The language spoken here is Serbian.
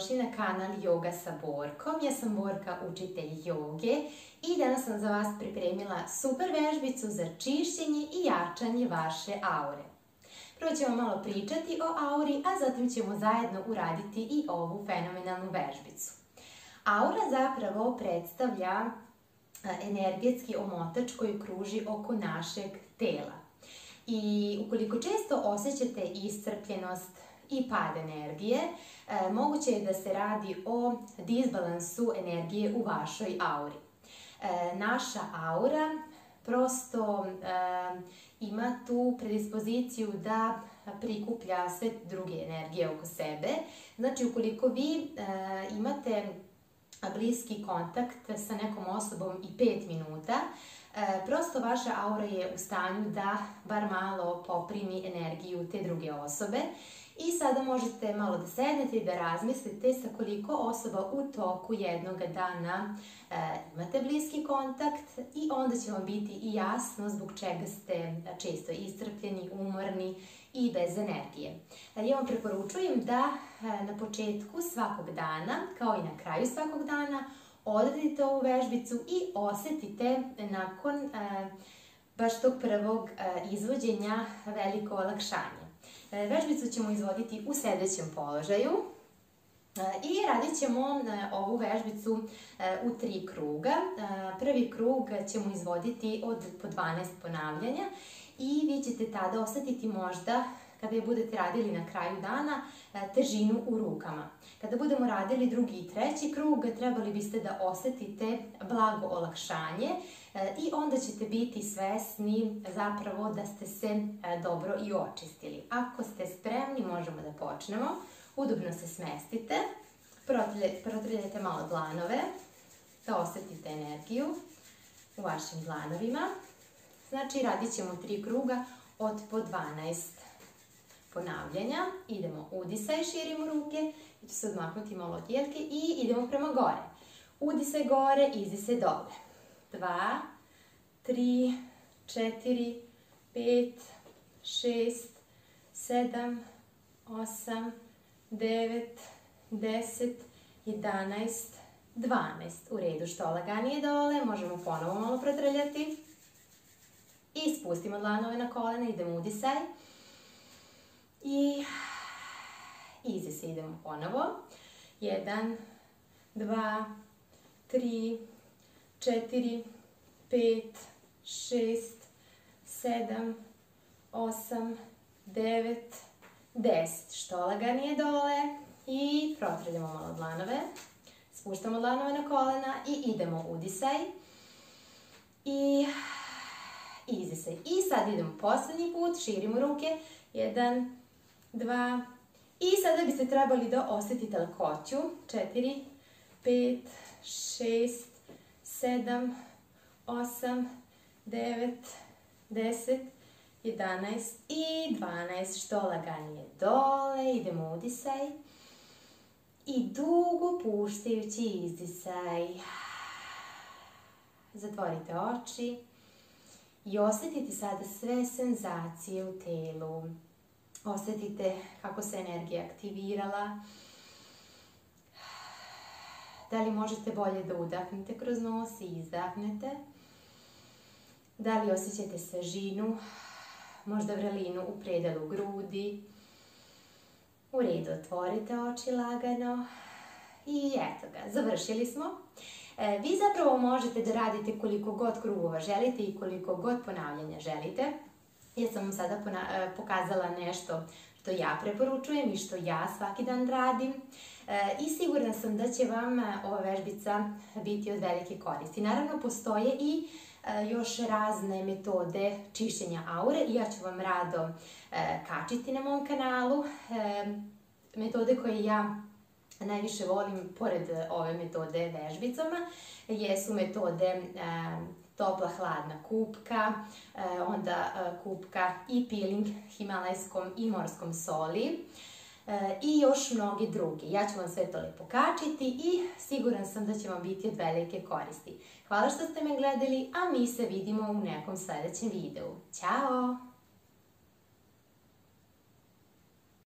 dobrodošli na kanal Yoga sa Borkom. Ja sam Borka, učitelj joge i danas sam za vas pripremila super vežbicu za čišćenje i jačanje vaše aure. Prvo ćemo malo pričati o auri, a zatim ćemo zajedno uraditi i ovu fenomenalnu vežbicu. Aura zapravo predstavlja energetski omotač koji kruži oko našeg tela. I ukoliko često osjećate iscrpljenost i pad energije, moguće je da se radi o disbalansu energije u vašoj auri. Naša aura prosto ima tu predispoziciju da prikuplja sve druge energije oko sebe. Znači, ukoliko vi imate bliski kontakt sa nekom osobom i 5 minuta, prosto vaša aura je u stanju da bar malo poprimi energiju te druge osobe. I sada možete malo da sednete i da razmislite sa koliko osoba u toku jednog dana imate bliski kontakt i onda će vam biti i jasno zbog čega ste često iscrpljeni, umorni i bez energije. Ja vam preporučujem da na početku svakog dana, kao i na kraju svakog dana, odradite ovu vežbicu i osetite nakon baš tog prvog izvođenja veliko olakšanje. Vežbicu ćemo izvoditi u sedećem položaju i radit ćemo ovu vežbicu u 3 kruga. Prvi krug ćemo izvoditi po 12 ponavljanja i vi ćete tada osetiti možda, kada je budete radili na kraju dana, težinu u rukama. Kada budemo radili drugi i treći krug, trebali biste da osetite blago olakšanje i onda ćete biti svesni zapravo da ste se dobro i očistili. Ako ste spremni, možemo da počnemo. Udobno se smestite, protrljajte malo dlanove, da osetite energiju u vašim dlanovima. Znači, radit ćemo 3 kruga od po 12 ponavljanja. Idemo udisaj, širimo ruke, ja ću se odmaknuti malo od jelke i idemo prema gore. Udisaj gore, izdisaj dole. 2, 3, 4, 5, 6, 7, 8, 9, 10, 11, 12. U redu, što laganije dole, možemo ponovo malo protrljati. I spustimo dlanove na kolena, idemo udisaj. I izdisaj, idemo ponovo. 1, 2, 3, 4, 5, 6, 7, 8, 9, 10. Što laganije dole i protrljamo malo dlanove. Spuštamo dlanove na kolena i idemo udisaj. I izdisaj. I sad idemo poslednji put, širimo ruke. 1, 2, i sada biste trebali da osetite lakoću. 4, 5, 6, 7, 8, 9, 10, 11 i 12. Što laganije dole, idemo udisaj. I dugo puštajući izdisaj. Zatvorite oči i osetite sada sve senzacije u telu. Osetite kako se energija aktivirala. Da li možete bolje da udahnete kroz nos i izdahnete? Da li osjećate svežinu, možda vrelinu u predelu grudi? U redu, otvorite oči lagano i eto ga, završili smo. Vi zapravo možete da radite koliko god krugova želite i koliko god ponavljanja želite. Ja sam vam sada pokazala nešto što ja preporučujem i što ja svaki dan radim i sigurna sam da će vam ova vežbica biti od velike koristi. Naravno, postoje i još razne metode čišćenja aure i ja ću vam rado kačiti na mom kanalu. Metode koje ja najviše volim, pored ove metode vežbicama, jesu metode topla hladna kupka, onda kupka i peeling himalajskom i morskom soli i još mnoge druge. Ja ću vam sve to lepo kačiti i siguran sam da će vam biti od velike koristi. Hvala što ste me gledali, a mi se vidimo u nekom sledećem videu. Ćao!